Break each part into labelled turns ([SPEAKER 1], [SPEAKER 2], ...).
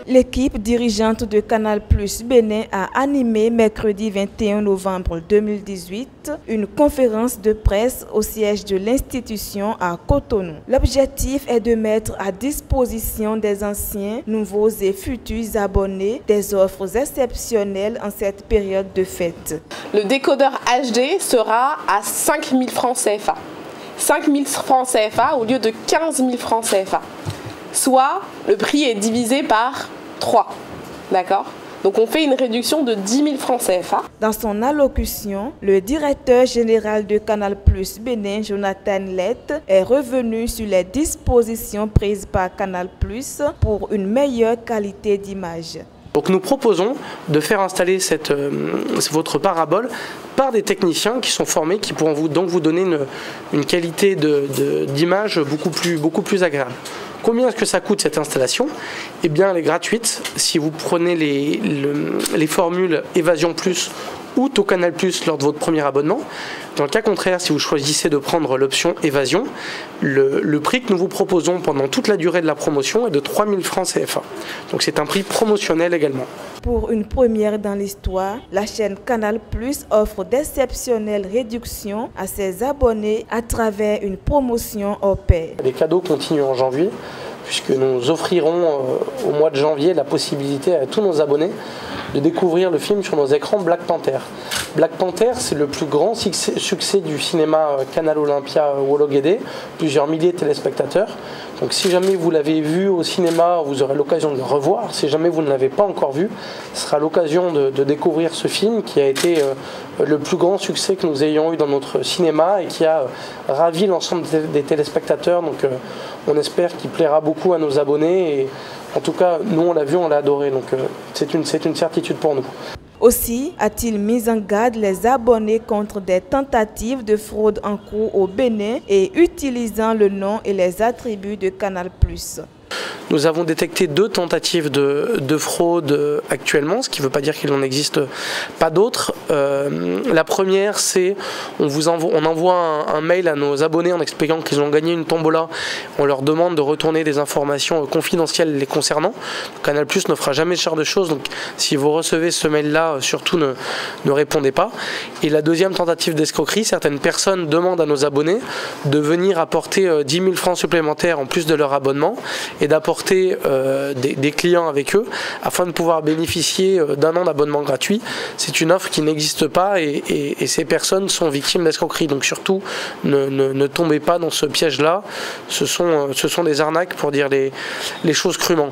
[SPEAKER 1] L'équipe dirigeante de Canal+ Bénin a animé mercredi 21 novembre 2018 une conférence de presse au siège de l'institution à Cotonou. L'objectif est de mettre à disposition des anciens, nouveaux et futurs abonnés des offres exceptionnelles en cette période de fête.
[SPEAKER 2] Le décodeur HD sera à 5 000 francs CFA. 5 000 francs CFA au lieu de 15 000 francs CFA. Soit le prix est divisé par 3. D'accord ? Donc on fait une réduction de 10 000 francs CFA.
[SPEAKER 1] Dans son allocution, le directeur général de Canal+ Bénin, Jonathan Lett, est revenu sur les dispositions prises par Canal+ pour une meilleure qualité d'image.
[SPEAKER 3] Donc nous proposons de faire installer votre parabole par des techniciens qui sont formés, qui pourront vous donner une qualité d'image beaucoup plus agréable. Combien est-ce que ça coûte cette installation? Eh bien, elle est gratuite. Si vous prenez les formules Évasion Plus ou Taux Canal+ lors de votre premier abonnement. Dans le cas contraire, si vous choisissez de prendre l'option Évasion, le prix que nous vous proposons pendant toute la durée de la promotion est de 3 000 francs CFA. Donc c'est un prix promotionnel également.
[SPEAKER 1] Pour une première dans l'histoire, la chaîne Canal+ offre d'exceptionnelles réductions à ses abonnés à travers une promotion hors pair.
[SPEAKER 3] Les cadeaux continuent en janvier, puisque nous offrirons au mois de janvier la possibilité à tous nos abonnés de découvrir le film sur nos écrans Black Panther. Black Panther, c'est le plus grand succès du cinéma Canal Olympia Wolo Guédé, plusieurs milliers de téléspectateurs. Donc si jamais vous l'avez vu au cinéma, vous aurez l'occasion de le revoir. Si jamais vous ne l'avez pas encore vu, ce sera l'occasion de découvrir ce film qui a été le plus grand succès que nous ayons eu dans notre cinéma et qui a ravi l'ensemble des téléspectateurs. Donc on espère qu'il plaira beaucoup à nos abonnés. Et en tout cas, nous on l'a vu, on l'a adoré. Donc c'est une certitude pour nous.
[SPEAKER 1] Aussi a-t-il mis en garde les abonnés contre des tentatives de fraude en cours au Bénin et utilisant le nom et les attributs de Canal+.
[SPEAKER 3] Nous avons détecté 2 tentatives de fraude actuellement, ce qui ne veut pas dire qu'il n'en existe pas d'autres. La première, c'est on envoie un mail à nos abonnés en expliquant qu'ils ont gagné une tombola. On leur demande de retourner des informations confidentielles les concernant. Canal+ ne fera jamais ce genre de choses, donc si vous recevez ce mail-là, surtout ne répondez pas. Et la deuxième tentative d'escroquerie, certaines personnes demandent à nos abonnés de venir apporter 10 000 francs supplémentaires en plus de leur abonnement et d'apporter des clients avec eux afin de pouvoir bénéficier d'un an d'abonnement gratuit. C'est une offre qui n'existe pas et ces personnes sont victimes d'escroquerie. Donc surtout, ne tombez pas dans ce piège-là. Ce sont des arnaques pour dire les choses crûment.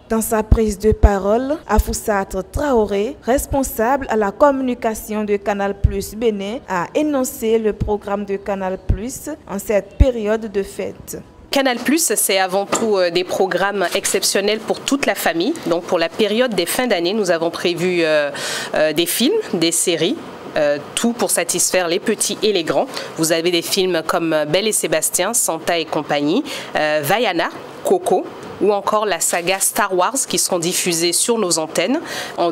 [SPEAKER 1] Dans sa prise de parole, Afoussat Traoré, responsable à la communication de Canal+ Bénin, a énoncé le programme de Canal+ en cette période de fête.
[SPEAKER 2] Canal+, c'est avant tout des programmes exceptionnels pour toute la famille. Donc pour la période des fins d'année, nous avons prévu des films, des séries, tout pour satisfaire les petits et les grands. Vous avez des films comme Belle et Sébastien, Santa et compagnie, Vaiana, Coco, ou encore la saga Star Wars qui seront diffusées sur nos antennes.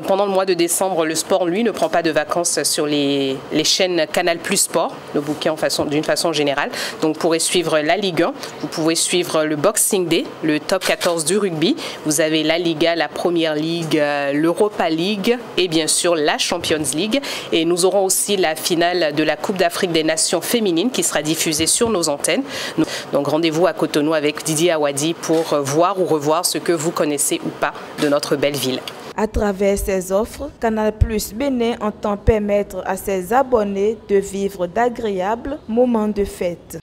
[SPEAKER 2] Pendant le mois de décembre, le sport, lui, ne prend pas de vacances sur les chaînes Canal+ Sport, le bouquet d'une façon générale. Donc vous pourrez suivre la Ligue 1, vous pouvez suivre le Boxing Day, le Top 14 du rugby. Vous avez la Liga, la Premier League, l'Europa League et bien sûr la Champions League. Et nous aurons aussi la finale de la Coupe d'Afrique des Nations féminines qui sera diffusée sur nos antennes. Donc rendez-vous à Cotonou avec Didier Awadi pour voir ou revoir ce que vous connaissez ou pas de notre belle ville.
[SPEAKER 1] À travers ces offres, Canal+ Bénin entend permettre à ses abonnés de vivre d'agréables moments de fête.